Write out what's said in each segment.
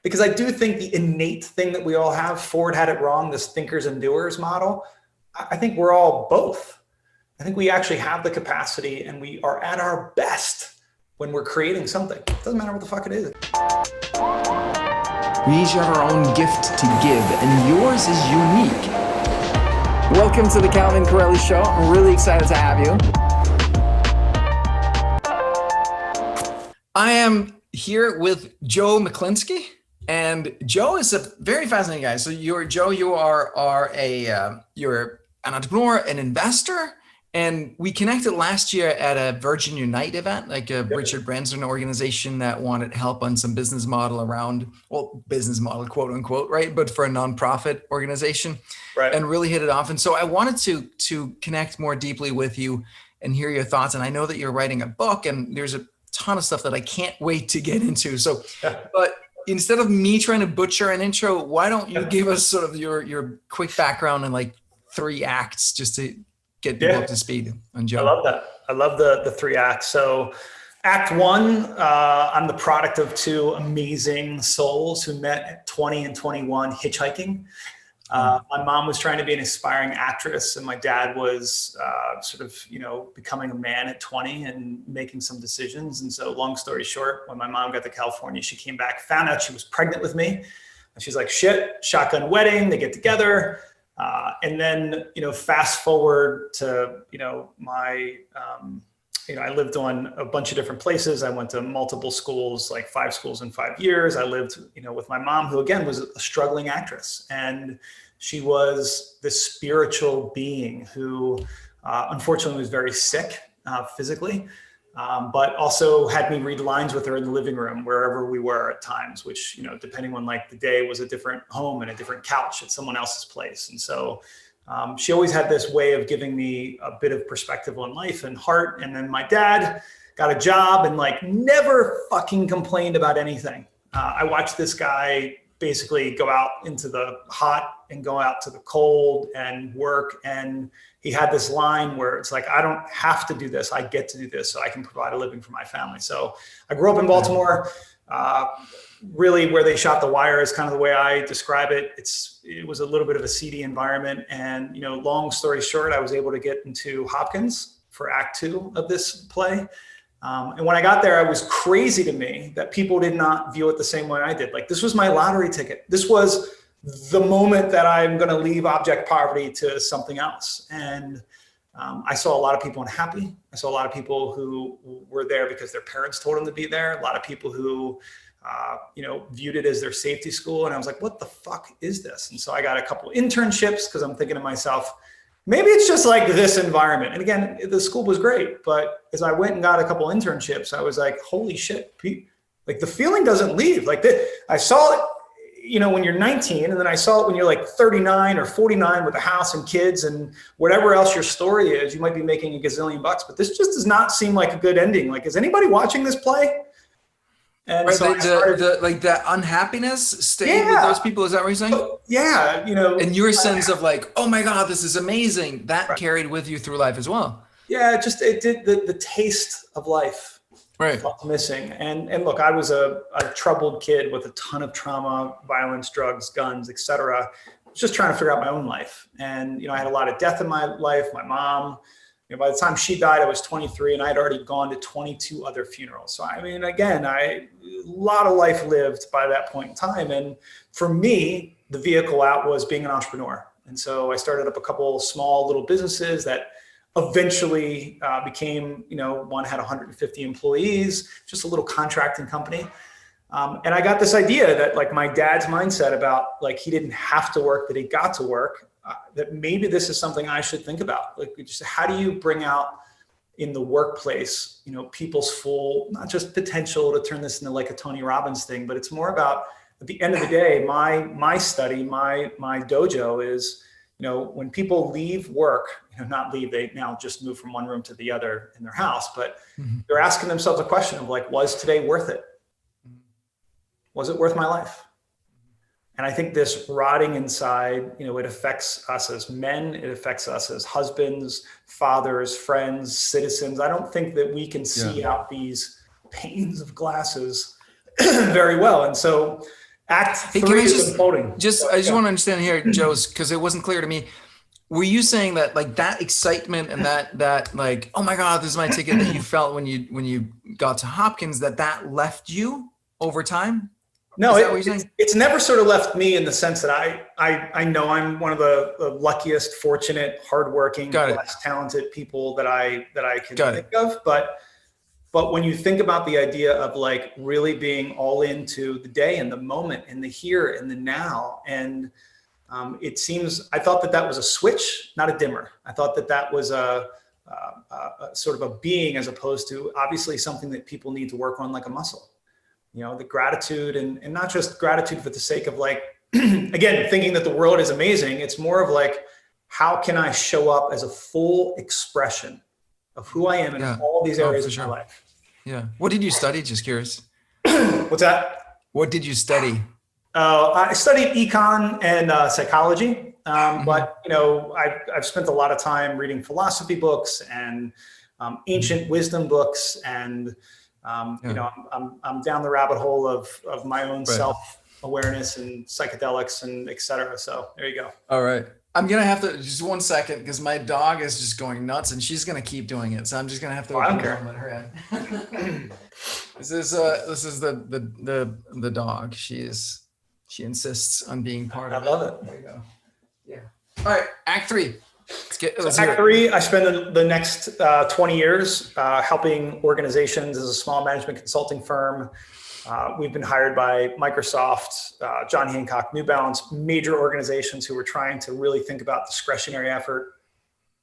because I do think the innate thing that we all have, Ford had it wrong, this thinkers and doers model. I think we're all both. I think we actually have the capacity, and we are at our best when we're creating something. It doesn't matter what the fuck it is. We each have our own gift to give, and yours is unique. Welcome to the Calvin Corelli Show. I'm really excited to have you. I am here with Joe Mechlinski, and Joe is a very fascinating guy. So you're an entrepreneur, an investor, and we connected last year at a Virgin Unite event, like a Richard Branson organization that wanted help on some business model around, well, business model, quote unquote, right? But for a nonprofit organization, right? And really hit it off. And so I wanted to connect more deeply with you and hear your thoughts. And I know that you're writing a book, and there's a ton of stuff that I can't wait to get into. So, but instead of me trying to butcher an intro, why don't you give us sort of your quick background in like 3 acts, just to get people up to speed on Joe. I love that. I love the 3 acts. So act 1, I'm the product of 2 amazing souls who met at 20 and 21 hitchhiking. My mom was trying to be an aspiring actress, and my dad was becoming a man at 20 and making some decisions. And so long story short, when my mom got to California, she came back, found out she was pregnant with me. And she's like, shit, shotgun wedding, they get together. And then, fast forward to, I lived on a bunch of different places. I went to multiple schools, like 5 schools in 5 years. I lived, with my mom, who again was a struggling actress. And she was this spiritual being who, unfortunately, was very sick physically, but also had me read lines with her in the living room, wherever we were at times, which, depending on like the day, was a different home and a different couch at someone else's place. And so she always had this way of giving me a bit of perspective on life and heart. And then my dad got a job and like never fucking complained about anything. I watched this guy basically go out into the hot and go out to the cold and work. And he had this line where it's like, I don't have to do this. I get to do this so I can provide a living for my family. So I grew up in Baltimore, really where they shot the wire is kind of the way I describe it. It was a little bit of a seedy environment. And, long story short, I was able to get into Hopkins for act 2 of this play. And when I got there, it was crazy to me that people did not view it the same way I did. Like, this was my lottery ticket. This was the moment that I'm going to leave abject poverty to something else. And I saw a lot of people unhappy. I saw a lot of people who were there because their parents told them to be there. A lot of people who, viewed it as their safety school. And I was like, what the fuck is this? And so I got a couple internships because I'm thinking to myself, maybe it's just like this environment. And again, the school was great, but as I went and got a couple internships, I was like, holy shit, like the feeling doesn't leave. Like I saw it, when you're 19, and then I saw it when you're like 39 or 49 with a house and kids and whatever else your story is, you might be making a gazillion bucks, but this just does not seem like a good ending. Like, is anybody watching this play? And right, so the unhappiness stayed with those people. Is that what you're saying? Yeah. And your sense of like, oh my God, this is amazing. That carried with you through life as well. Yeah. It did the taste of life. Right. Missing. And look, I was a troubled kid with a ton of trauma, violence, drugs, guns, etc. Just trying to figure out my own life. And, I had a lot of death in my life. My mom, by the time she died, I was 23 and I'd already gone to 22 other funerals. So, again, a lot of life lived by that point in time. And for me, the vehicle out was being an entrepreneur. And so I started up a couple small little businesses that eventually became, one had 150 employees, just a little contracting company. And I got this idea that like my dad's mindset about like, he didn't have to work, that he got to work, that maybe this is something I should think about. Like, just how do you bring out in the workplace, people's full, not just potential to turn this into like a Tony Robbins thing, but it's more about at the end of the day, my study, my dojo is, when people leave work, not leave, they now just move from one room to the other in their house, but they're asking themselves a question of like, was today worth it? Was it worth my life? And I think this rotting inside, it affects us as men, it affects us as husbands, fathers, friends, citizens. I don't think that we can see out these panes of glasses very well. And so Act Hey, can three I is unfolding. I just want to understand here, Joe's, because it wasn't clear to me. Were you saying that like that excitement and that like, oh my God, this is my ticket that you felt when you got to Hopkins, that left you over time? No, Is that what you're saying? it's never sort of left me in the sense that I know I'm one of the luckiest, fortunate, hardworking, Got it. blessed, talented people that I can Got think it. of. But when you think about the idea of like really being all into the day and the moment and the here and the now, and it seems I thought that was a switch, not a dimmer. I thought that was a sort of a being as opposed to obviously something that people need to work on like a muscle. You know, the gratitude and not just gratitude for the sake of like, again, thinking that the world is amazing. It's more of like, how can I show up as a full expression of who I am in all these areas of my life? Yeah. What did you study? Just curious. What's that? What did you study? I studied econ and psychology, but you know, I've spent a lot of time reading philosophy books and ancient wisdom books, and you know, I'm down the rabbit hole of my own self-awareness and psychedelics and et cetera. So there you go. All right. I'm going to have to just 1 second because my dog is just going nuts and she's going to keep doing it. So I'm just going to have to open the door and let her in. This is the dog. She insists on being part of it. I love it. There you go. Yeah. All right. Act 3. Act 3, I spend the next 20 years helping organizations as a small management consulting firm. We've been hired by Microsoft, John Hancock, New Balance, major organizations who were trying to really think about discretionary effort,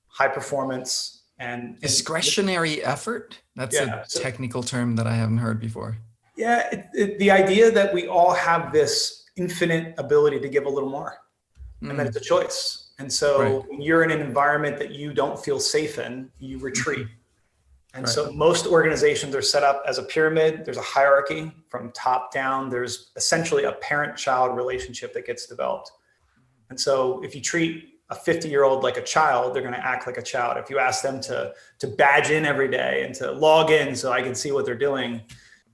high performance, and discretionary effort. That's a technical term that I haven't heard before. Yeah, the idea that we all have this infinite ability to give a little more, and that it's a choice. And so when you're in an environment that you don't feel safe in, you retreat. And so most organizations are set up as a pyramid. There's a hierarchy from top down. There's essentially a parent-child relationship that gets developed. And so if you treat a 50-year-old like a child, they're going to act like a child. If you ask them to badge in every day and to log in so I can see what they're doing,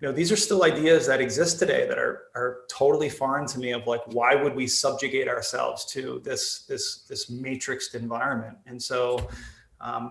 you know, these are still ideas that exist today that are totally foreign to me of like, why would we subjugate ourselves to this matrixed environment? And so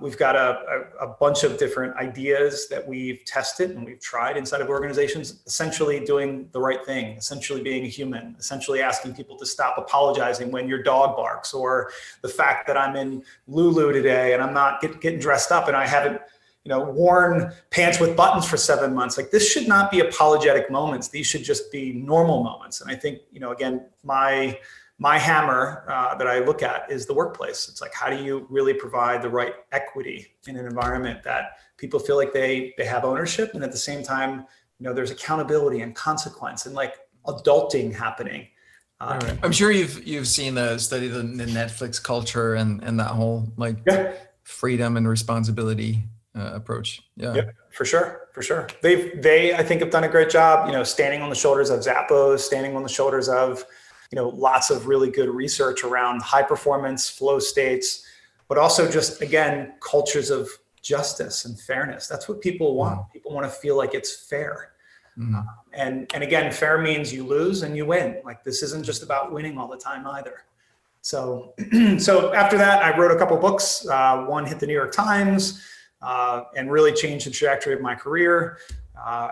we've got a bunch of different ideas that we've tested and we've tried inside of organizations, essentially doing the right thing, essentially being a human, essentially asking people to stop apologizing when your dog barks, or the fact that I'm in Lulu today and I'm not getting dressed up and I haven't, you know, worn pants with buttons for 7 months. Like, this should not be apologetic moments. These should just be normal moments. And I think, you know, again, my hammer that I look at is the workplace. It's like, how do you really provide the right equity in an environment that people feel like they have ownership, and at the same time, you know, there's accountability and consequence and like adulting happening. I'm sure you've seen the study the Netflix culture and that whole like freedom and responsibility approach. Yeah, for sure. They I think have done a great job, you know, standing on the shoulders of Zappos, standing on the shoulders of, you know, lots of really good research around high performance flow states, but also just, again, cultures of justice and fairness. That's what people want. People want to feel like it's fair. And again, fair means you lose and you win. Like, this isn't just about winning all the time either. So after that, I wrote a couple books. One hit the New York Times and really changed the trajectory of my career.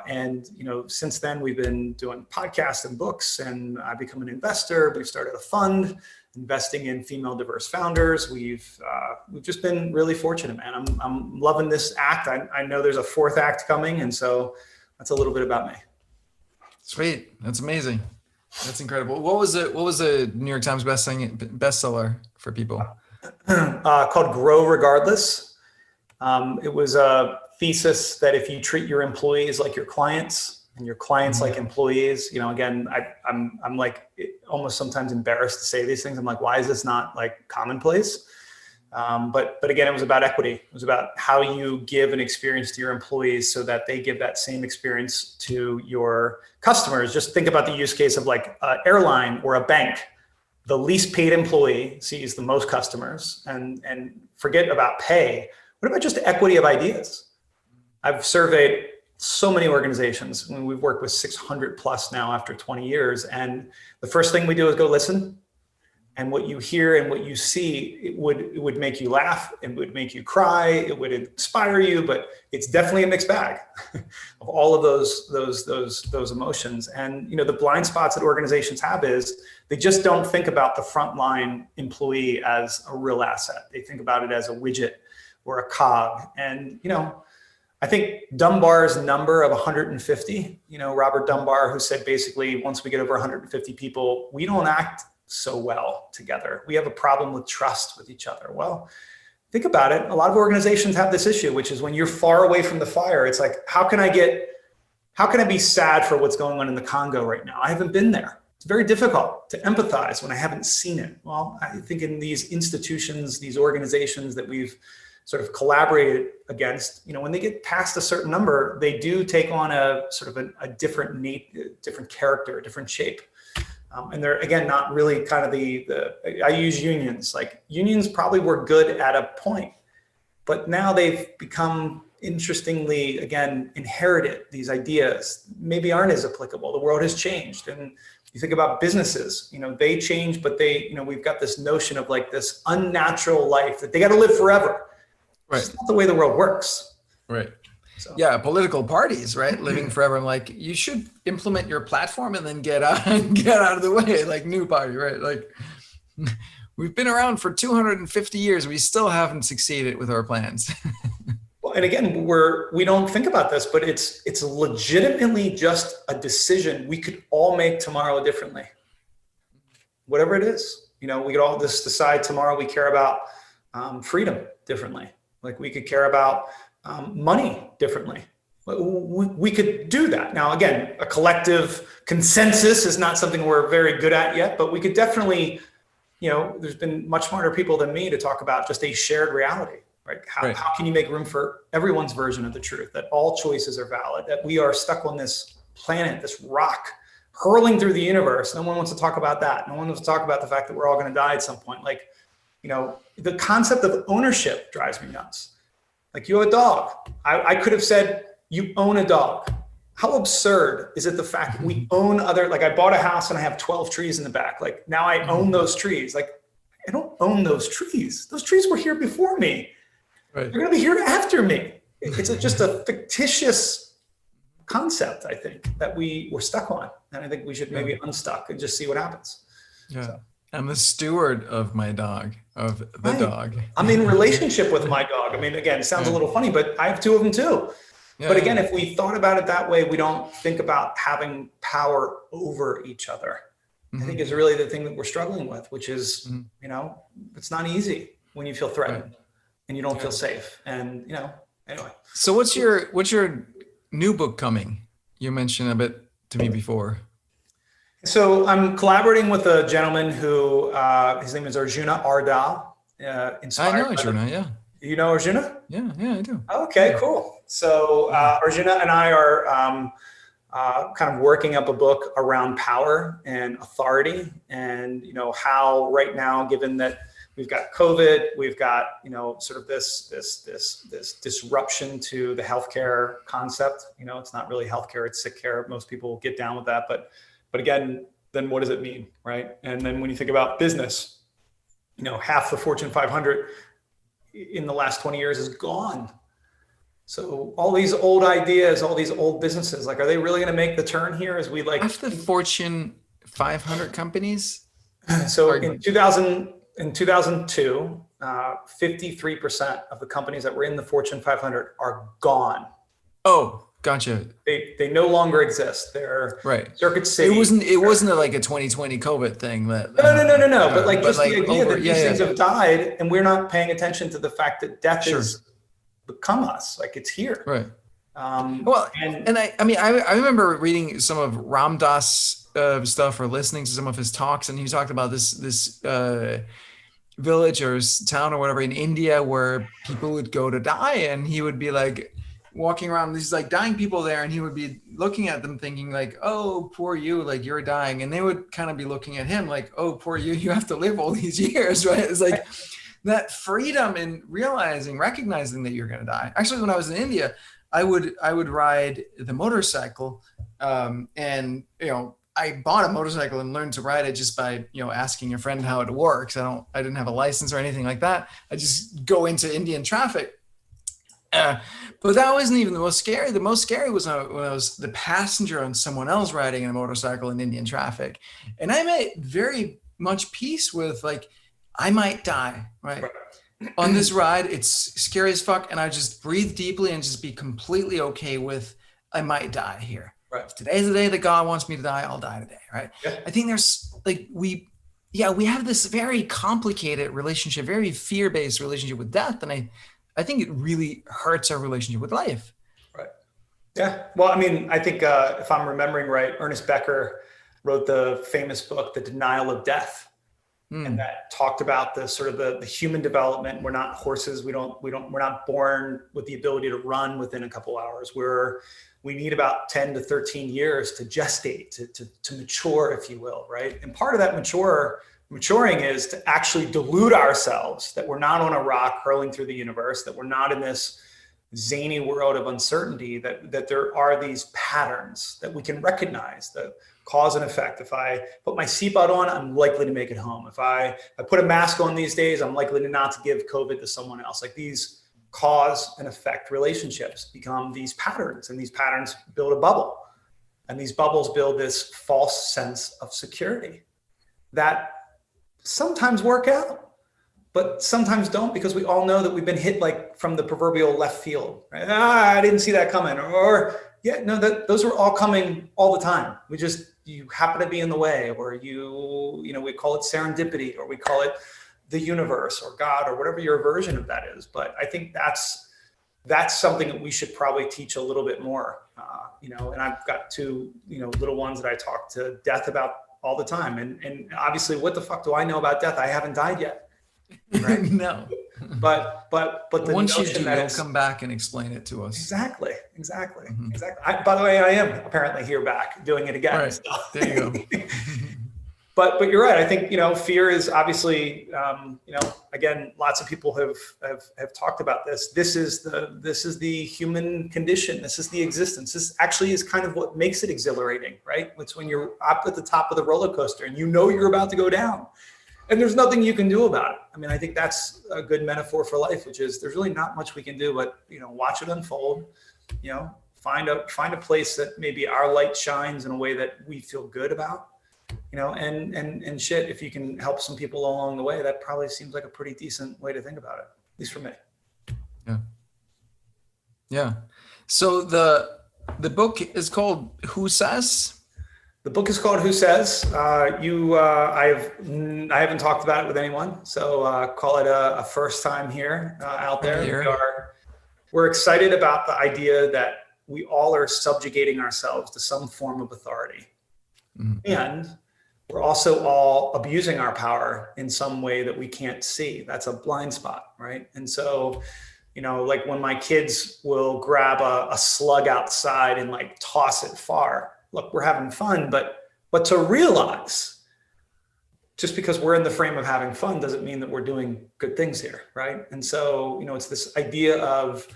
And, you know, since then we've been doing podcasts and books, and I've become an investor. We've started a fund investing in female diverse founders. We've just been really fortunate, man. I'm loving this act. I know there's a fourth act coming. And so that's a little bit about me. Sweet. That's amazing. That's incredible. What was a New York Times bestseller for people? Called Grow Regardless. It was a thesis that if you treat your employees like your clients and your clients like employees, you know, again, I'm like almost sometimes embarrassed to say these things. I'm like, why is this not like commonplace? But again, it was about equity. It was about how you give an experience to your employees so that they give that same experience to your customers. Just think about the use case of like an airline or a bank. The least paid employee sees the most customers, and forget about pay. What about just equity of ideas? I've surveyed so many organizations. I mean, we've worked with 600 plus now after 20 years. And the first thing we do is go listen. And what you hear and what you see, it would make you laugh, it would make you cry, it would inspire you, but it's definitely a mixed bag of all of those emotions. And the blind spots that organizations have is they just don't think about the frontline employee as a real asset. They think about it as a widget or a cog. And I think Dunbar's number of 150, Robert Dunbar, who said basically once we get over 150 people, we don't act so well together. We have a problem with trust with each other. Well, think about it. A lot of organizations have this issue, which is when you're far away from the fire, it's like, how can I be sad for what's going on in the Congo right now? I haven't been there. It's very difficult to empathize when I haven't seen it. Well, I think in these institutions, these organizations that we've sort of collaborated against, when they get past a certain number, they do take on a sort of a different character, a different shape. And they're, again, not really kind of I use unions. Like unions probably were good at a point, but now they've become, interestingly, again, inherited. These ideas maybe aren't as applicable. The world has changed. And you think about businesses, they change, but we've got this notion of like this unnatural life that they got to live forever. Right. It's not the way the world works. Right. So. Yeah, political parties, right? Living forever. I'm like, you should implement your platform and then get out of the way, like new party, right? Like we've been around for 250 years. We still haven't succeeded with our plans. Well, and again, we don't think about this, but it's legitimately just a decision we could all make tomorrow differently. Whatever it is, we could all just decide tomorrow we care about freedom differently. Like we could care about money differently. We could do that. Now, again, a collective consensus is not something we're very good at yet, but we could definitely, there's been much smarter people than me to talk about just a shared reality, right? How can you make room for everyone's version of the truth, that all choices are valid, that we are stuck on this planet, this rock hurling through the universe. No one wants to talk about that. No one wants to talk about the fact that we're all going to die at some point. Like, the concept of ownership drives me nuts. Like you have a dog. I could have said, you own a dog. How absurd is it the fact that we own like I bought a house and I have 12 trees in the back. Like now I own those trees. Like I don't own those trees. Those trees were here before me. Right. They're going to be here after me. It's just a fictitious concept, I think, that we're stuck on. And I think we should maybe unstuck and just see what happens. Yeah. So. I'm the steward of my dog, of the dog. I'm in relationship with my dog. I mean, again, it sounds a little funny, but I have two of them too. Yeah. But again, if we thought about it that way, we don't think about having power over each other. I think is really the thing that we're struggling with, which is, it's not easy when you feel threatened and you don't feel safe. And, anyway. So what's your new book coming? You mentioned a bit to me before. So I'm collaborating with a gentleman who, his name is Arjuna Ardal. I know Arjuna, yeah. You know Arjuna? Yeah, I do. Okay, cool. So Arjuna and I are kind of working up a book around power and authority, and how right now, given that we've got COVID, we've got sort of this disruption to the healthcare concept. It's not really healthcare; it's sick care. Most people get down with that, but again, then what does it mean, right? And then when you think about business, half the Fortune 500 in the last 20 years is gone. So all these old ideas, all these old businesses, like, are they really going to make the turn here as we like? Half the Fortune 500 companies? So in 2002, 53% of the companies that were in the Fortune 500 are gone. Oh, gotcha. They no longer exist. They're Circuit City. It wasn't like a 2020 COVID thing that. No. But like the idea that these things have died, and we're not paying attention to the fact that death has become us. Like it's here. Right. I remember reading some of Ram Dass stuff or listening to some of his talks, and he talked about this village or town or whatever in India where people would go to die, and he would be like walking around these like dying people there, and he would be looking at them thinking like, oh, poor you, like you're dying. And they would kind of be looking at him like, oh, poor you, you have to live all these years, right? It's like that freedom in recognizing that you're going to die. Actually, when I was in India, I would ride the motorcycle, and I bought a motorcycle and learned to ride it just by asking a friend how it works. I didn't have a license or anything like that. I just go into Indian traffic. But that wasn't even the most scary. The most scary was when I was the passenger on someone else riding a motorcycle in Indian traffic, and I made very much peace with, like, I might die, right? On this ride. It's scary as fuck, and I just breathe deeply and just be completely okay with, I might die here. Right. If today's the day that God wants me to die, I'll die today, right? Yeah. I think there's like we have this very complicated relationship, very fear-based relationship with death, and I think it really hurts our relationship with life. Right. Yeah. Well, I mean, I think if I'm remembering right, Ernest Becker wrote the famous book, The Denial of Death. And that talked about the sort of the human development. We're not horses. We're not born with the ability to run within a couple hours. We need about 10 to 13 years to gestate, to mature, if you will, right? And part of that maturing is to actually delude ourselves that we're not on a rock hurling through the universe, that we're not in this zany world of uncertainty, that there are these patterns that we can recognize, the cause and effect. If I put my seatbelt on, I'm likely to make it home. If I put a mask on these days, I'm likely to not to give COVID to someone else. Like, these cause and effect relationships become these patterns, and these patterns build a bubble, and these bubbles build this false sense of security that sometimes work out, but sometimes don't, because we all know that we've been hit like from the proverbial left field, right? I didn't see that coming, or those are all coming all the time. You happen to be in the way, or we call it serendipity, or we call it the universe or God, or whatever your version of that is. But I think that's something that we should probably teach a little bit more, and I've got two, little ones that I talk to death about all the time. And obviously, what the fuck do I know about death? I haven't died yet. Right? No. But the once you notion do, that you'll it's come back and explain it to us. exactly. By the way, I am apparently here back doing it again. Right. So. There you go. But you're right. I think fear is obviously again, lots of people have talked about this. This is the human condition. This is the existence. This actually is kind of what makes it exhilarating, right? It's when you're up at the top of the roller coaster and you're about to go down. And there's nothing you can do about it. I mean, I think that's a good metaphor for life, which is there's really not much we can do but, watch it unfold, find a place that maybe our light shines in a way that we feel good about, and shit, if you can help some people along the way, that probably seems like a pretty decent way to think about it, at least for me. Yeah. Yeah. So the book is called Who Says? The book is called Who Says? I haven't talked about it with anyone, so call it a first time here out there. We're excited about the idea that we all are subjugating ourselves to some form of authority. Mm-hmm. And we're also all abusing our power in some way that we can't see. That's a blind spot, right? And so, like when my kids will grab a slug outside and like toss it far, look, we're having fun, but to realize just because we're in the frame of having fun doesn't mean that we're doing good things here, right? And so, it's this idea of,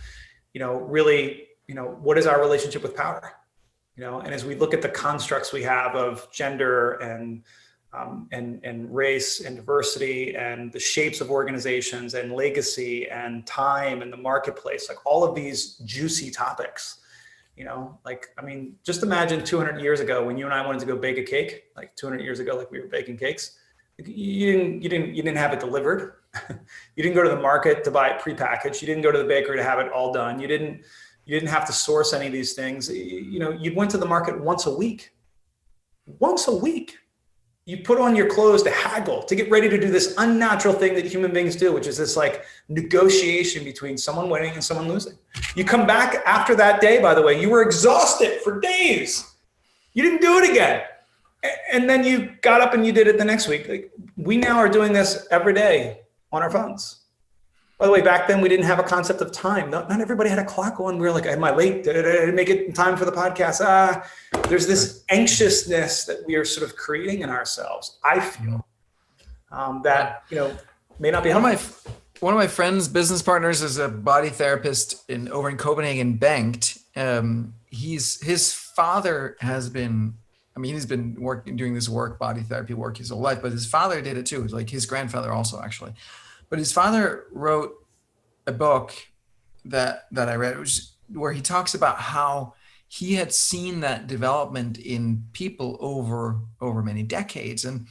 really, what is our relationship with power? And as we look at the constructs we have of gender and race and diversity and the shapes of organizations and legacy and time and the marketplace, like all of these juicy topics, just imagine 200 years ago when you and I wanted to go bake a cake, like 200 years ago, like we were baking cakes, you didn't have it delivered. You didn't go to the market to buy it prepackaged. You didn't go to the bakery to have it all done. You didn't have to source any of these things. You went to the market once a week. You put on your clothes to haggle, to get ready to do this unnatural thing that human beings do, which is this like negotiation between someone winning and someone losing. You come back after that day, by the way, you were exhausted for days. You didn't do it again. And then you got up and you did it the next week. Like, we now are doing this every day on our phones. By the way, back then we didn't have a concept of time. Not everybody had a clock on. We were like, am I late? Did I make it in time for the podcast? There's this anxiousness that we are sort of creating in ourselves. I feel that, may not be helpful. one of my friends, business partners, is a body therapist over in Copenhagen, Bengt. His father has been, I mean, he's been doing this work, body therapy work his whole life, but his father did it too. Like his grandfather also, actually. But his father wrote a book that I read, where he talks about how he had seen that development in people over many decades, and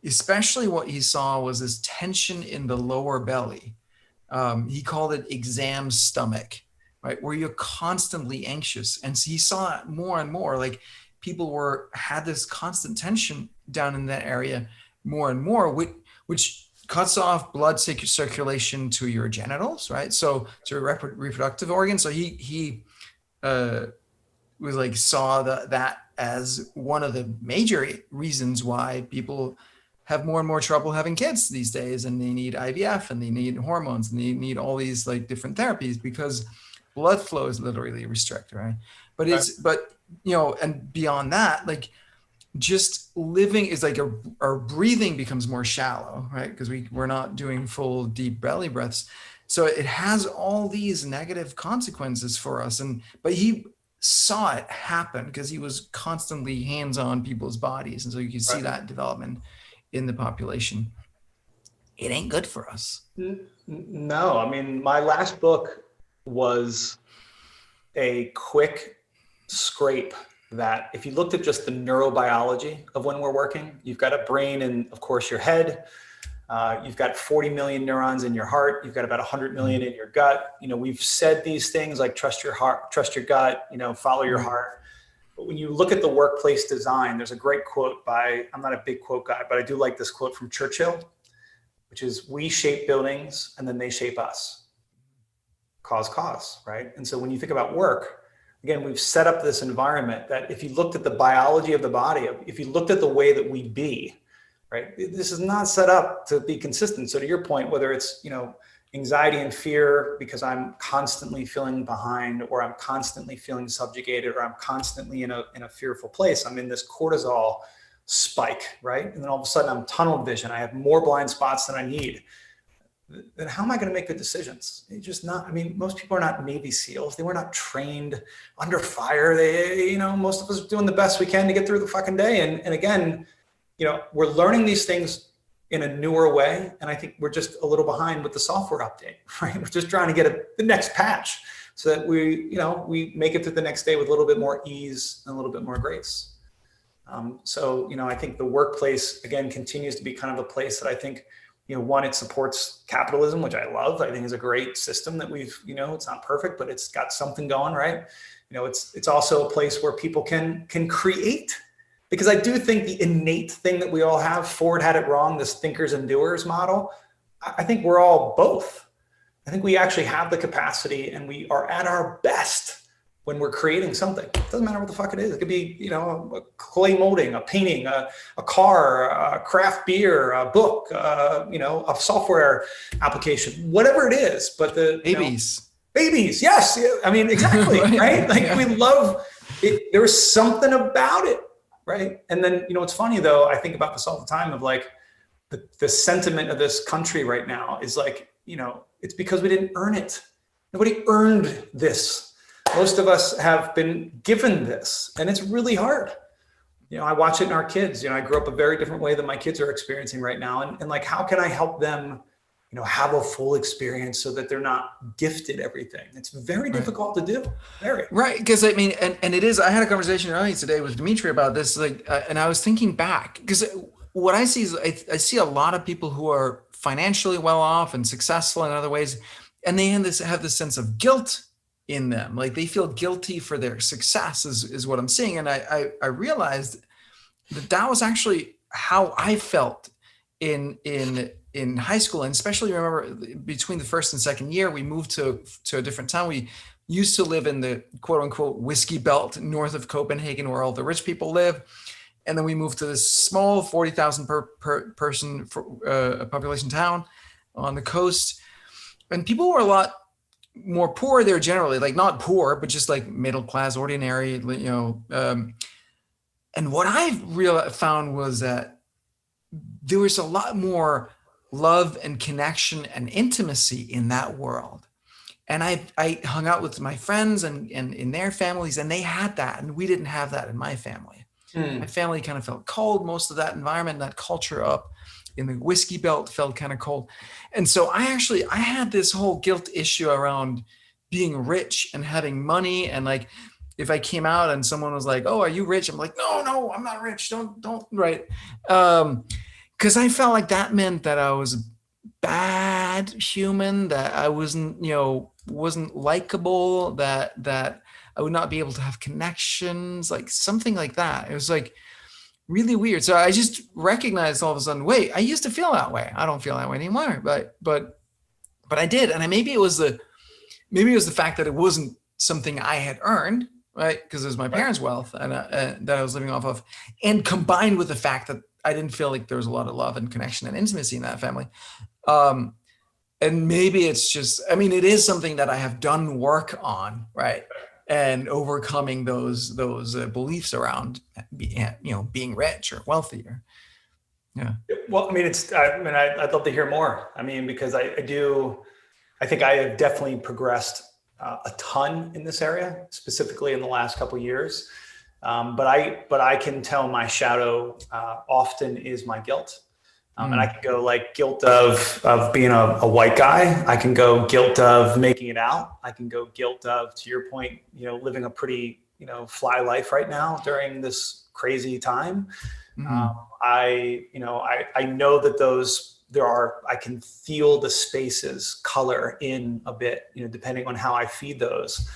especially what he saw was this tension in the lower belly. He called it exam stomach, right? Where you're constantly anxious. And so he saw it more and more, like people had this constant tension down in that area more and more, which cuts off blood circulation to your genitals, right? So to your reproductive organs. So he was like, saw that as one of the major reasons why people have more and more trouble having kids these days, and they need IVF and they need hormones and they need all these like different therapies because blood flow is literally restricted, right? But and beyond that, like just living is like our breathing becomes more shallow, right? Because we're not doing full deep belly breaths. So it has all these negative consequences for us. But he saw it happen because he was constantly hands-on people's bodies. And so you can see that development in the population. It ain't good for us. No, I mean, my last book was a quick scrape that if you looked at just the neurobiology of when we're working, you've got a brain in, of course, your head. You've got 40 million neurons in your heart. You've got about 100 million in your gut. You know, we've said these things like trust your heart, trust your gut, you know, follow your heart. But when you look at the workplace design, there's a great quote by, I'm not a big quote guy, but I do like this quote from Churchill, which is, we shape buildings and then they shape us. Cause, right? And so when you think about work, again, we've set up this environment that if you looked at the biology of the body, if you looked at the way that we be, right, this is not set up to be consistent. So to your point, whether it's, you know, anxiety and fear because I'm constantly feeling behind, or I'm constantly feeling subjugated, or I'm constantly in a fearful place, I'm in this cortisol spike, right? And then all of a sudden I'm tunnel vision. I have more blind spots than I need. Then how am I going to make good decisions? It's just not, I mean, most people are not Navy SEALs. They were not trained under fire. They, you know, most of us are doing the best we can to get through the fucking day. And again, you know, we're learning these things in a newer way. And I think we're just a little behind with the software update, right? We're just trying to get the next patch so that we, you know, we make it through the next day with a little bit more ease and a little bit more grace. So, you know, I think the workplace, again, continues to be kind of a place that I think, you know, one, it supports capitalism, which I love. I think is a great system that we've, you know, it's not perfect, but it's got something going, right? You know, it's also a place where people can create, because I do think the innate thing that we all have, Ford had it wrong, this thinkers and doers model. I think we're all both. I think we actually have the capacity, and we are at our best when we're creating something. It doesn't matter what the fuck it is. It could be, you know, a clay molding, a painting, a car, a craft beer, a book, you know, a software application, whatever it is. But the babies, yes, I mean, exactly, right? Like we love it. There was something about it, right? And then, you know, it's funny though, I think about this all the time of like the sentiment of this country right now is like, you know, it's because we didn't earn it. Nobody earned this. Most of us have been given this, and it's really hard. You know, I watch it in our kids. You know, I grew up a very different way than my kids are experiencing right now. And like, how can I help them, you know, have a full experience so that they're not gifted everything? It's very difficult to do. Very. Right. Because I mean, and it is, I had a conversation earlier today with Dimitri about this, like, and I was thinking back, because what I see is I see a lot of people who are financially well off and successful in other ways, and they have this sense of guilt in them. Like they feel guilty for their success is what I'm seeing. And I realized that was actually how I felt in high school. And especially remember between the first and second year, we moved to a different town. We used to live in the quote unquote whiskey belt north of Copenhagen, where all the rich people live. And then we moved to this small 40,000 per person population town on the coast. And people were a lot more poor there generally, like not poor, but just like middle class, ordinary, you know. And what I found was that there was a lot more love and connection and intimacy in that world. And I hung out with my friends and in their families, and they had that, and we didn't have that in my family. My family kind of felt cold. Most of that environment, that culture up in the whiskey belt felt kind of cold. And so I had this whole guilt issue around being rich and having money. And like, if I came out and someone was like, "Oh, are you rich?" I'm like, no, I'm not rich. Don't, right. Cause I felt like that meant that I was a bad human, that I wasn't likable, that I would not be able to have connections, like something like that. It was like really weird. So I just recognized all of a sudden, wait, I used to feel that way. I don't feel that way anymore. But I did. And maybe it was the fact that it wasn't something I had earned, right? Because it was my parents' wealth and that I was living off of, and combined with the fact that I didn't feel like there was a lot of love and connection and intimacy in that family. And maybe it's just, I mean, it is something that I have done work on, right? And overcoming those beliefs around, being rich or wealthy. Yeah. Well, I mean, I'd love to hear more. I mean, because I think I have definitely progressed a ton in this area, specifically in the last couple of years. But I can tell my shadow often is my guilt. And I can go like guilt of being a white guy. I can go guilt of making it out. I can go guilt of, to your point, living a pretty, fly life right now during this crazy time. I know that I can feel the spaces color in a bit, depending on how I feed those.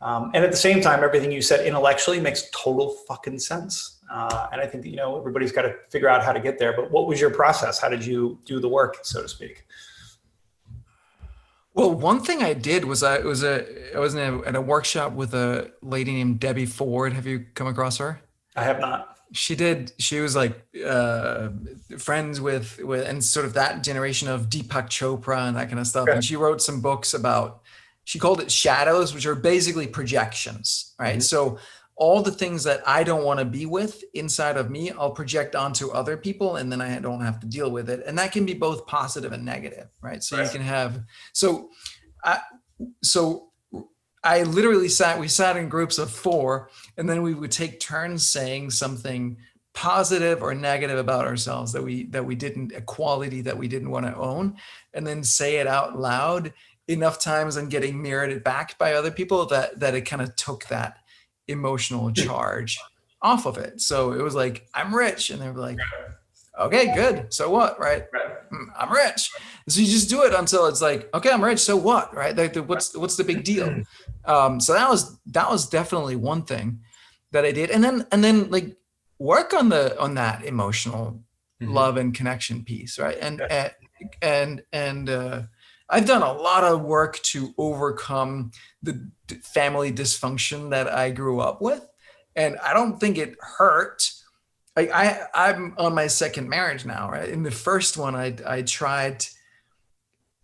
And at the same time, everything you said intellectually makes total fucking sense. And I think that, everybody's got to figure out how to get there. But what was your process? How did you do the work, so to speak? Well, one thing I did was I was at a workshop with a lady named Debbie Ford. Have you come across her? I have not. She was like friends with and sort of that generation of Deepak Chopra and that kind of stuff. Okay. And she wrote some books she called it shadows, which are basically projections, right? Mm-hmm. So all the things that I don't want to be with inside of me, I'll project onto other people, and then I don't have to deal with it. And that can be both positive and negative, right? So you can have, I literally we sat in groups of 4, and then we would take turns saying something positive or negative about ourselves that we didn't, a quality that we didn't want to own, and then say it out loud enough times and getting mirrored it back by other people that it kind of took that emotional charge off of it. So it was like, I'm rich. And they were like, okay, good. So what? Right. I'm rich. So you just do it until it's like, okay, I'm rich. So what? Right. Like what's the big deal? So that was definitely one thing that I did. And then like work on that emotional love and connection piece. Right. And I've done a lot of work to overcome the family dysfunction that I grew up with. And I don't think it hurt. I'm on my second marriage now, right? In the first one, I tried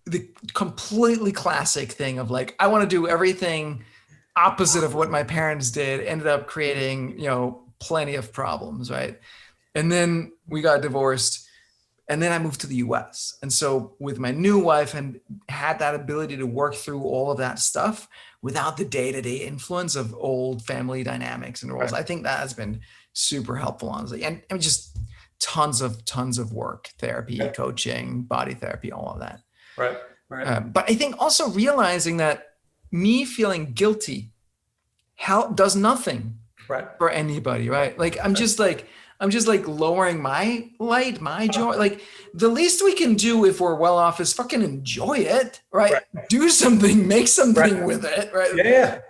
the completely classic thing of like, I want to do everything opposite of what my parents did, ended up creating, plenty of problems, right? And then we got divorced. And then I moved to the US. And so with my new wife and had that ability to work through all of that stuff without the day-to-day influence of old family dynamics and roles. Right. I think that has been super helpful, honestly. And just tons of work, therapy, coaching, body therapy, all of that. Right. But I think also realizing that me feeling guilty does nothing for anybody, right? Like I'm just like lowering my light, my joy. Like the least we can do if we're well off is fucking enjoy it, right? Do something, make something with it, right? Yeah.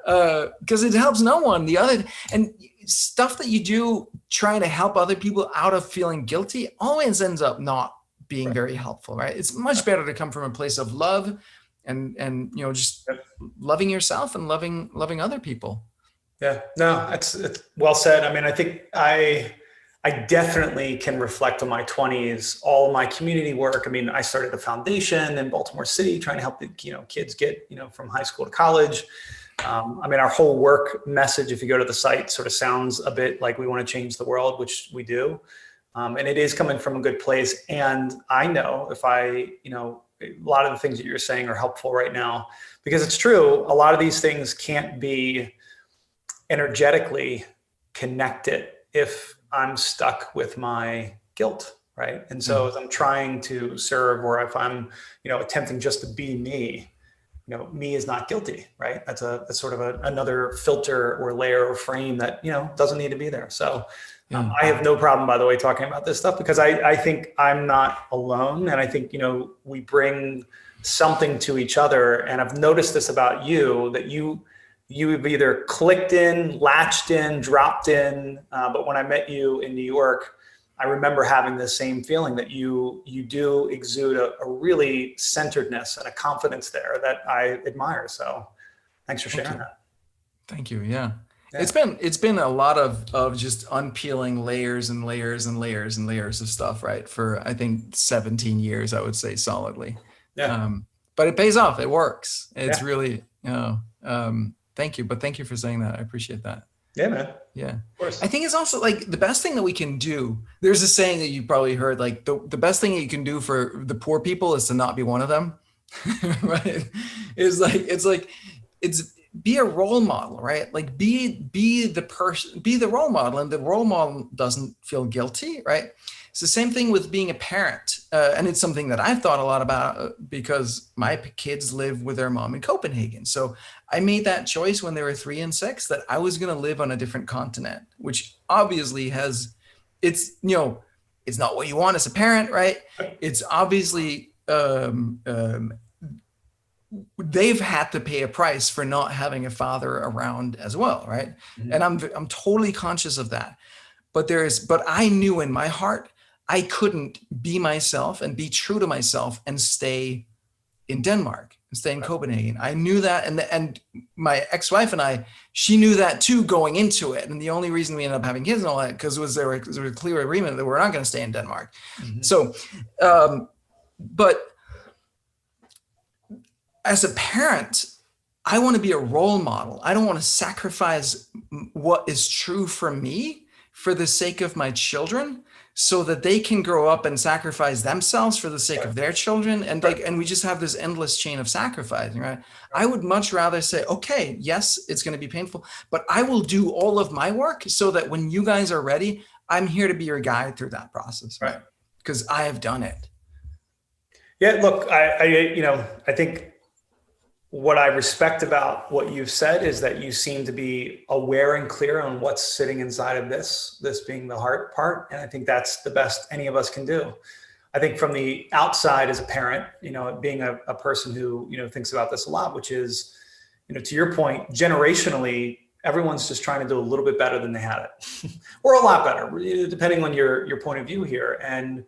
Because it helps no one. And stuff that you do trying to help other people out of feeling guilty always ends up not being very helpful, right? It's much better to come from a place of love and just loving yourself and loving other people. Yeah, no, it's well said. I mean, I think I definitely can reflect on my 20s, all of my community work. I mean, I started a foundation in Baltimore City trying to help the kids get from high school to college. I mean, our whole work message, if you go to the site, sort of sounds a bit like we want to change the world, which we do. And it is coming from a good place. And I know if I, a lot of the things that you're saying are helpful right now, because it's true. A lot of these things can't be energetically connected if I'm stuck with my guilt, right? And so as I'm trying to serve, or if I'm, attempting just to be me, me is not guilty, right? That's sort of another filter or layer or frame that, doesn't need to be there. So I have no problem, by the way, talking about this stuff, because I think I'm not alone. And I think, we bring something to each other. And I've noticed this about you, that you've either clicked in, latched in, dropped in. But when I met you in New York, I remember having the same feeling that you do exude a really centeredness and a confidence there that I admire. So thanks for sharing that. Thank you. Yeah. It's been a lot of just unpeeling layers and layers and layers and layers of stuff, right? For I think 17 years, I would say solidly. Yeah. But it pays off. It works. It's really, thank you. But thank you for saying that. I appreciate that. Yeah, man. Yeah. Of course. I think it's also like the best thing that we can do. There's a saying that you probably heard, like the best thing that you can do for the poor people is to not be one of them. Right. It's be a role model, right? Like be the person, be the role model, and the role model doesn't feel guilty, right? It's the same thing with being a parent. And it's something that I've thought a lot about because my kids live with their mom in Copenhagen. So I made that choice when they were 3 and 6 that I was going to live on a different continent, which obviously it's not what you want as a parent, right? It's obviously, they've had to pay a price for not having a father around as well, right? Mm-hmm. And I'm totally conscious of that. But I knew in my heart I couldn't be myself and be true to myself and stay in Denmark and stay in Copenhagen. I knew that, and my ex-wife and she knew that too going into it. And the only reason we ended up having kids and all that because there was a clear agreement that we're not going to stay in Denmark. Mm-hmm. So, but as a parent, I want to be a role model. I don't want to sacrifice what is true for me for the sake of my children, so that they can grow up and sacrifice themselves for the sake of their children. And and we just have this endless chain of sacrificing, right? I would much rather say, okay, yes, it's going to be painful, but I will do all of my work so that when you guys are ready, I'm here to be your guide through that process, right? Because I have done it. Yeah, look, I think what I respect about what you've said is that you seem to be aware and clear on what's sitting inside of this being the heart part. And I think that's the best any of us can do. I think from the outside as a parent, being a person who, thinks about this a lot, which is, to your point, generationally, everyone's just trying to do a little bit better than they had it or a lot better, depending on your point of view here. And,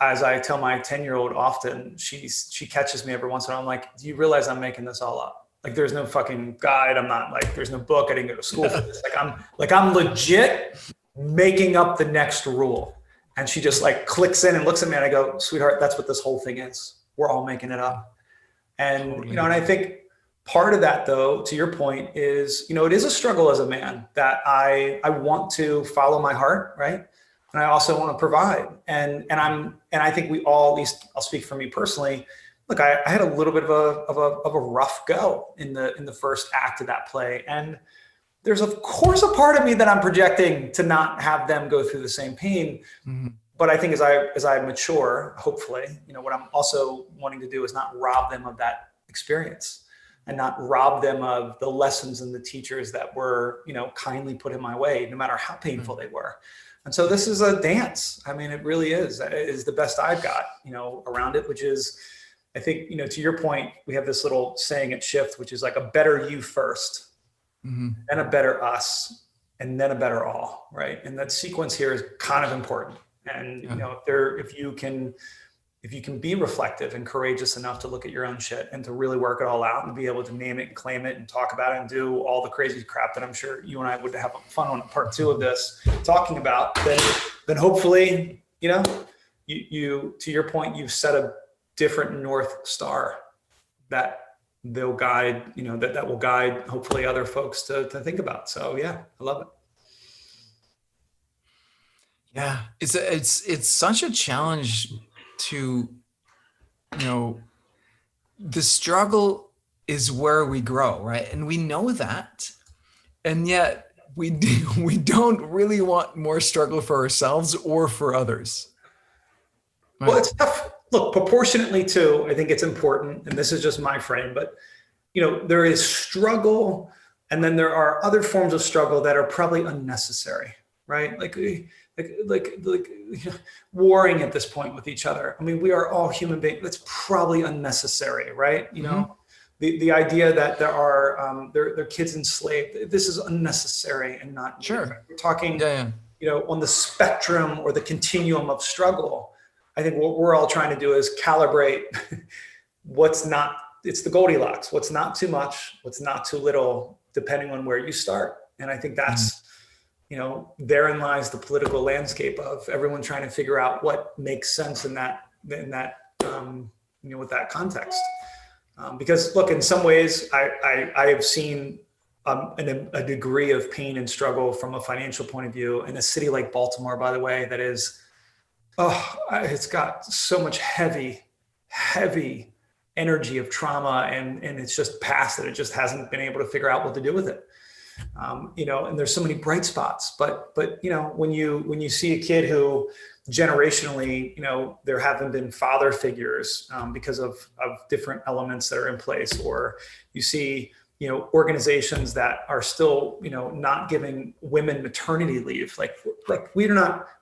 as I tell my 10-year-old often, she catches me every once in a while. I'm like, do you realize I'm making this all up? Like, there's no fucking guide. I'm not like, there's no book. I didn't go to school for this. I'm legit making up the next rule. And she just like clicks in and looks at me and I go, sweetheart, that's what this whole thing is. We're all making it up. And, totally. And I think part of that though, to your point is, it is a struggle as a man that I want to follow my heart. Right. And I also want to provide. And I think we all, at least I'll speak for me personally. Look, I had a little bit of a rough go in the first act of that play. And there's of course a part of me that I'm projecting to not have them go through the same pain. Mm-hmm. But I think as I mature, hopefully, what I'm also wanting to do is not rob them of that experience and not rob them of the lessons and the teachers that were, kindly put in my way, no matter how painful they were. And so this is a dance. I mean, it really is. It is the best I've got, around it, which is, I think, to your point, we have this little saying at Shift, which is like a better you first, mm-hmm. then a better us, and then a better all, right? And that sequence here is kind of important. And, if you can be reflective and courageous enough to look at your own shit and to really work it all out and be able to name it and claim it and talk about it and do all the crazy crap that I'm sure you and I would have fun on part 2 of this talking about, then hopefully, you to your point, you've set a different North Star that they'll guide, that will guide hopefully other folks to think about. So yeah, I love it. Yeah, it's such a challenge to, you know, the struggle is where we grow, right? And we know that, and yet we don't really want more struggle for ourselves or for others, Well, right? it's tough. Look, proportionately too, I think it's important, and this is just my frame, but there is struggle, and then there are other forms of struggle that are probably unnecessary, right? Like warring at this point with each other. I mean, we are all human beings. That's probably unnecessary, right? Hmm. The idea that there are kids enslaved. This is unnecessary and not needed. Sure. We're talking, Yeah, yeah. on the spectrum or the continuum of struggle. I think what we're all trying to do is calibrate what's not, it's the Goldilocks, what's not too much, what's not too little, depending on where you start. And I think Mhm. that's, therein lies the political landscape of everyone trying to figure out what makes sense with that context. Because look, in some ways, I have seen a degree of pain and struggle from a financial point of view in a city like Baltimore, by the way, that is, it's got so much heavy energy of trauma, and it's just past it. It just hasn't been able to figure out what to do with it. And there's so many bright spots, but when you see a kid who generationally, there haven't been father figures because of different elements that are in place, or you see, organizations that are still, not giving women maternity leave. Like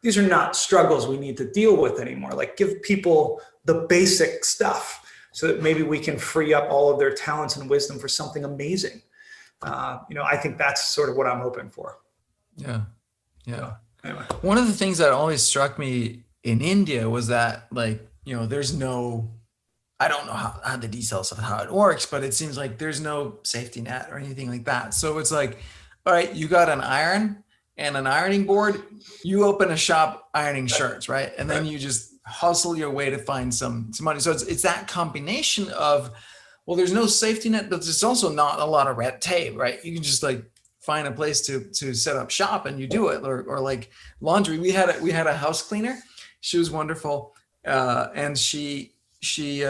these are not struggles we need to deal with anymore. Like, give people the basic stuff so that maybe we can free up all of their talents and wisdom for something amazing. I think that's sort of what I'm hoping for. Yeah, So yeah. anyway, One of the things that always struck me in India was that, like, there's no, I don't know how the details of how it works, but it seems like there's no safety net or anything like that. So it's like, all right, you got an iron and an ironing board, you open a shop ironing shirts, right? And then right. you just hustle your way to find some money. So it's that combination of, well, there's no safety net, but there's also not a lot of red tape, right? You can just like find a place to set up shop and you do it. Or like laundry. We had a house cleaner. She was wonderful. And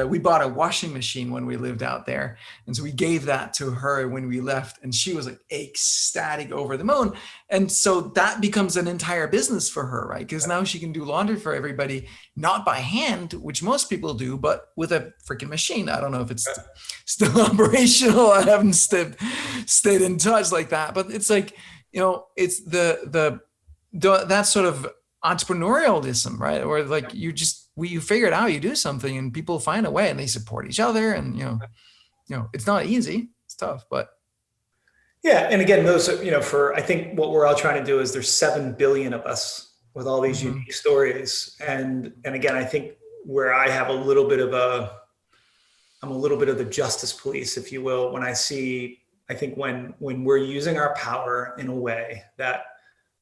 we bought a washing machine when we lived out there, and so we gave that to her when we left, and she was like ecstatic, over the moon. And so that becomes an entire business for her, right? Because now she can do laundry for everybody, not by hand, which most people do, but with a freaking machine. I don't know if it's still operational. I haven't stayed in touch like that, but it's like, it's that sort of entrepreneurialism, right? Or like you figure it out, you do something, and people find a way, and they support each other, and it's not easy, it's tough, but Yeah, and again, those are, for I think what we're all trying to do is there's 7 billion of us with all these mhm. unique stories, and again, I think where I have I'm a little bit of the justice police, if you will, when I think when we're using our power in a way that,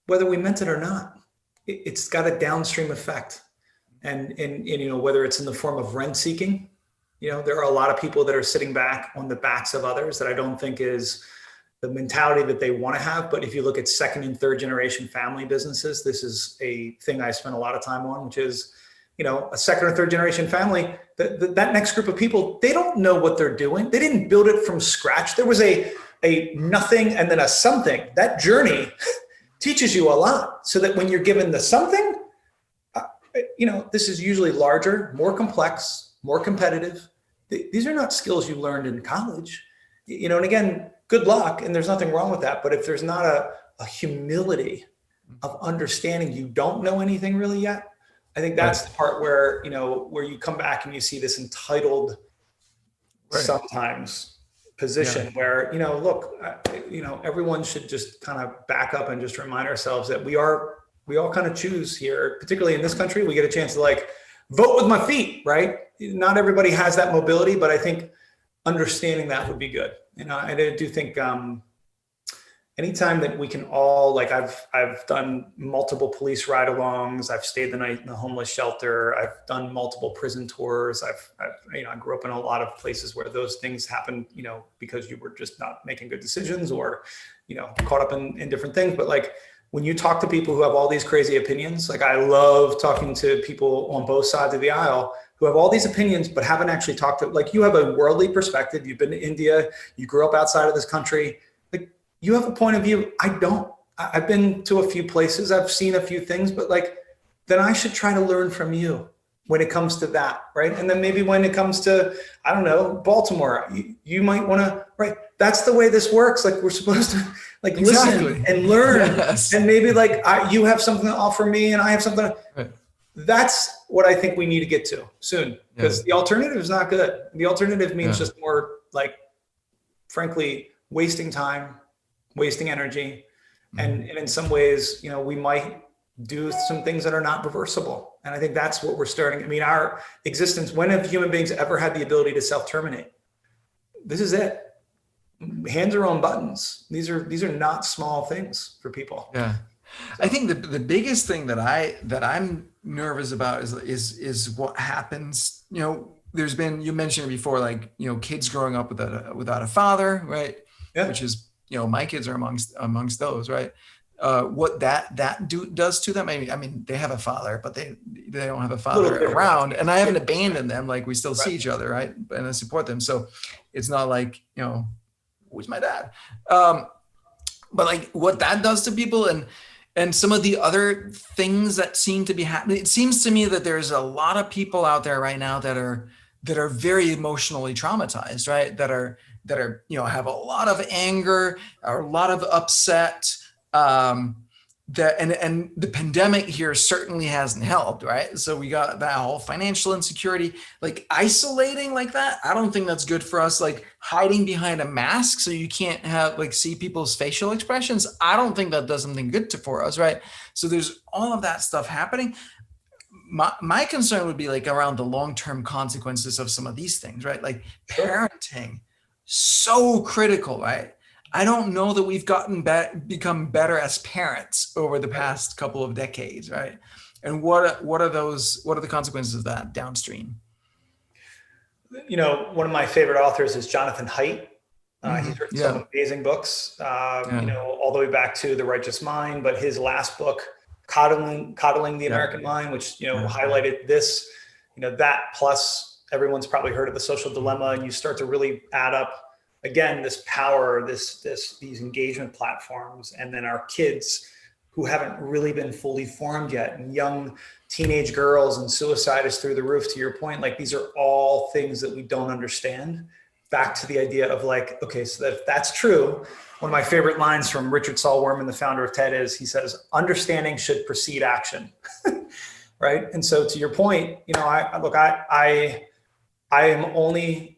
whether we meant it or not, it's got a downstream effect. And whether it's in the form of rent seeking, there are a lot of people that are sitting back on the backs of others that I don't think is the mentality that they want to have. But if you look at second and third generation family businesses, this is a thing I spend a lot of time on, which is, a second or third generation family, that next group of people, they don't know what they're doing. They didn't build it from scratch. There was a nothing and then a something. That journey teaches you a lot, so that when you're given the something, this is usually larger, more complex, more competitive. These are not skills you learned in college, and again, good luck. And there's nothing wrong with that. But if there's not a humility of understanding you don't know anything really yet, I think that's Right, the part where, where you come back and you see this entitled right, sometimes yeah, position where, look, everyone should just kind of back up and just remind ourselves that we all kind of choose here, particularly in this country. We get a chance to like vote with my feet, right? Not everybody has that mobility, but I think understanding that would be good. And I do think anytime that we can all, like, I've done multiple police ride-alongs. I've stayed the night in the homeless shelter. I've done multiple prison tours. I grew up in a lot of places where those things happen, because you were just not making good decisions, or, caught up in different things. But like, when you talk to people who have all these crazy opinions, like I love talking to people on both sides of the aisle who have all these opinions, but haven't actually talked to, like you have a worldly perspective. You've been to India, you grew up outside of this country. Like you have a point of view. I don't. I've been to a few places. I've seen a few things, but like, then I should try to learn from you when it comes to that, right? And then maybe when it comes to, I don't know, Baltimore, you might want to, right? That's the way this works. Like we're supposed to like listen and learn. Yes. And maybe like you have something to offer me and I have something. Right. That's what I think we need to get to soon, because the alternative is not good. The alternative means just more like, frankly, wasting time, wasting energy. And in some ways, you know, we might do some things that are not reversible. And I think that's what we're starting. I mean, our existence, when have human beings ever had the ability to self-terminate? This is it. Hands are on buttons. These are not small things for people. Yeah. So. I think the biggest thing that I'm nervous about is what happens. You know, there's been, you mentioned it before, like, you know, kids growing up without a father, right? Yeah. Which is, you know, my kids are amongst those, right? What that does to them. I mean, they have a father, but they don't have a father around, and I haven't abandoned them. Like we still see each other, right? And I support them. So it's not like, you know, who's my dad? But like what that does to people and some of the other things that seem to be happening. It seems to me that there's a lot of people out there right now that are very emotionally traumatized, right? That are, you know, have a lot of anger or a lot of upset. And the pandemic here certainly hasn't helped, right? So we got that whole financial insecurity, like isolating like that. I don't think that's good for us. Like hiding behind a mask so you can't see people's facial expressions. I don't think that does something good for us, right? So there's all of that stuff happening. My concern would be like around the long-term consequences of some of these things, right? Like parenting, so critical, right? I don't know that we've become better as parents over the past couple of decades, right? And what are the consequences of that downstream? You know, one of my favorite authors is Jonathan Haidt. He's written some amazing books, you know, all the way back to The Righteous Mind, but his last book, Coddling the American Mind, which, you know, highlighted this, you know, that plus everyone's probably heard of The Social Dilemma, and you start to really add up again, this power, these engagement platforms, and then our kids who haven't really been fully formed yet, and young teenage girls, and suicide is through the roof, to your point. Like these are all things that we don't understand. Back to the idea of like, okay, so that if that's true, one of my favorite lines from Richard Saul-Wurman, the founder of TED, is he says, understanding should precede action. Right? And so to your point, you know, I am only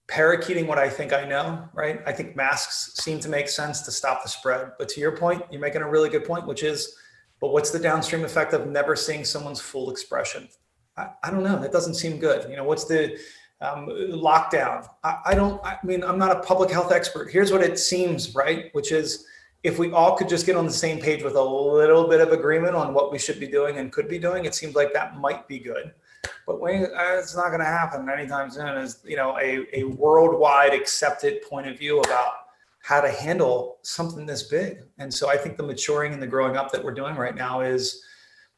parakeeting what I think I know, right? I think masks seem to make sense to stop the spread. But to your point, you're making a really good point, which is, but what's the downstream effect of never seeing someone's full expression? I don't know. That doesn't seem good. You know, what's the lockdown? I mean, I'm not a public health expert. Here's what it seems, right? Which is if we all could just get on the same page with a little bit of agreement on what we should be doing and could be doing, it seems like that might be good. But it's not going to happen anytime soon. Is, you know, a worldwide accepted point of view about how to handle something this big. And so I think the maturing and the growing up that we're doing right now is,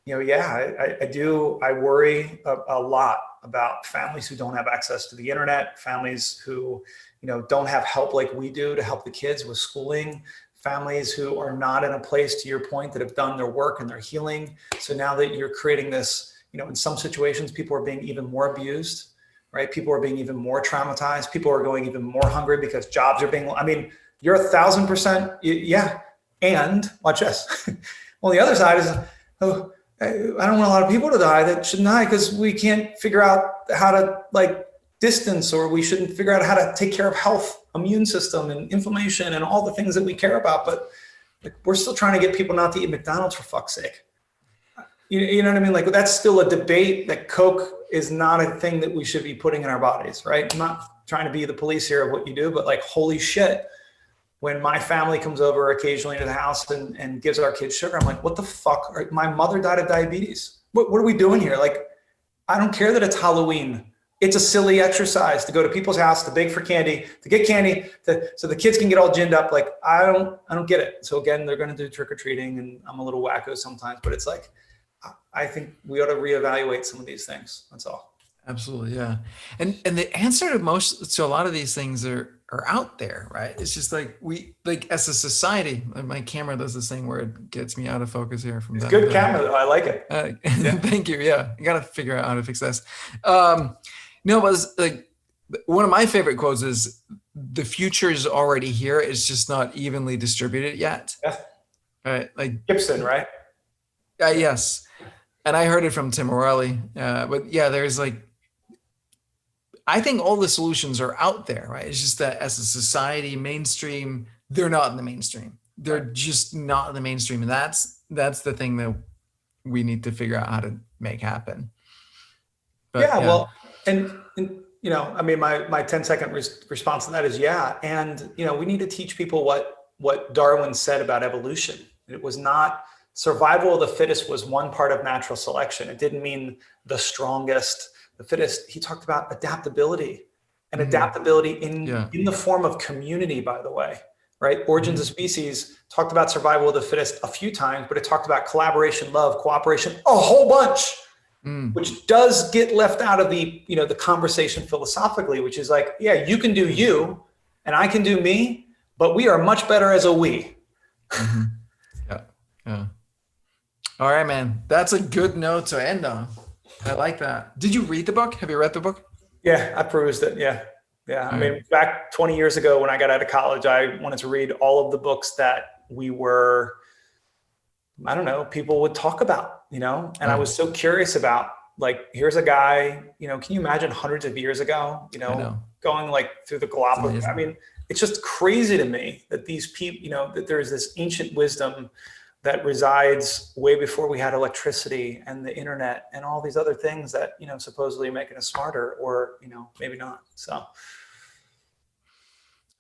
you know, I worry a lot about families who don't have access to the internet, families who, you know, don't have help like we do to help the kids with schooling, families who are not in a place, to your point, that have done their work and their healing. So now that you're creating this, you know, in some situations, people are being even more abused, right? People are being even more traumatized. People are going even more hungry because jobs are being, I mean, you're 1,000%, yeah. And watch this. Well, the other side is, oh, I don't want a lot of people to die that shouldn't die because we can't figure out how to like distance, or we shouldn't figure out how to take care of health, immune system, and inflammation and all the things that we care about. But like, we're still trying to get people not to eat McDonald's, for fuck's sake. You know what I mean? Like that's still a debate that Coke is not a thing that we should be putting in our bodies, right? I'm not trying to be the police here of what you do, but like, holy shit, when my family comes over occasionally to the house and gives our kids sugar, I'm like, what the fuck? My mother died of diabetes. What are we doing here? Like, I don't care that it's Halloween. It's a silly exercise to go to people's house to beg for candy, to get candy, so the kids can get all ginned up. Like, I don't get it. So again, they're going to do trick or treating, and I'm a little wacko sometimes, but it's like, I think we ought to reevaluate some of these things. That's all. Absolutely, yeah. And the answer to a lot of these things are out there, right? It's just like like as a society, my camera does this thing where it gets me out of focus here from that. Good camera, though. I like it. Yeah. Thank you. Yeah, I gotta figure out how to fix this. No, it was like one of my favorite quotes is, "The future is already here. It's just not evenly distributed yet." Yeah. Right, like Gibson, right? Yes, and I heard it from Tim O'Reilly. But yeah, there's like, I think all the solutions are out there, right? It's just that as a society, mainstream, they're not in the mainstream. They're just not in the mainstream. And that's the thing that we need to figure out how to make happen. But, yeah, well, and you know, I mean, my 10-second response to that is, yeah. And, you know, we need to teach people what Darwin said about evolution. It was not survival of the fittest was one part of natural selection. It didn't mean the strongest, the fittest. He talked about adaptability, and adaptability in the form of community, by the way, right? Origins of Species talked about survival of the fittest a few times, but it talked about collaboration, love, cooperation, a whole bunch, which does get left out of the, you know, the conversation philosophically, which is like, yeah, you can do you and I can do me, but we are much better as a we. Yeah. All right, man. That's a good note to end on. I like that. Did you read the book? Have you read the book? Yeah, I perused it. Yeah. Yeah. I mean, back 20 years ago when I got out of college, I wanted to read all of the books that we were, I don't know, people would talk about, you know, and I was so curious about, like, here's a guy, you know, can you imagine hundreds of years ago, you know, going like through the Galapagos? I mean, it's just crazy to me that these people, you know, that there's this ancient wisdom that resides way before we had electricity and the internet and all these other things that, you know, supposedly making us smarter, or, you know, maybe not. So.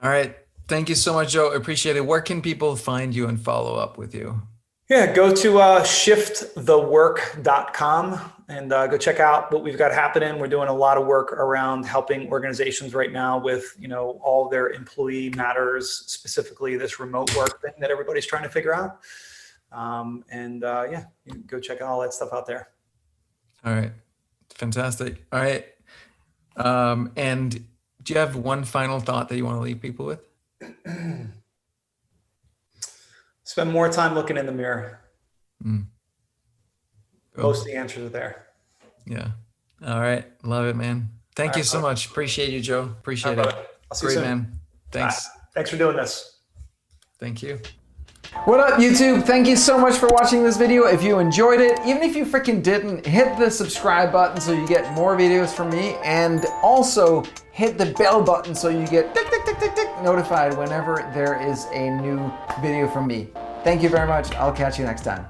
All right. Thank you so much, Joe. Appreciate it. Where can people find you and follow up with you? Yeah, go to shiftthework.com and go check out what we've got happening. We're doing a lot of work around helping organizations right now with, you know, all their employee matters, specifically this remote work thing that everybody's trying to figure out. Yeah, you can go check out all that stuff out there. All right. Fantastic. All right. And do you have one final thought that you want to leave people with? Spend more time looking in the mirror. Most of the answers are there. Yeah. All right. Love it, man. Thank you so much. Appreciate you, Joe. Appreciate it. I'll see you soon, man. Thanks. Thanks for doing this. Thank you. What up, YouTube? Thank you so much for watching this video. If you enjoyed it, even if you freaking didn't, hit the subscribe button so you get more videos from me, and also hit the bell button so you get tick, tick, tick, tick, tick, notified whenever there is a new video from me. Thank you very much. I'll catch you next time.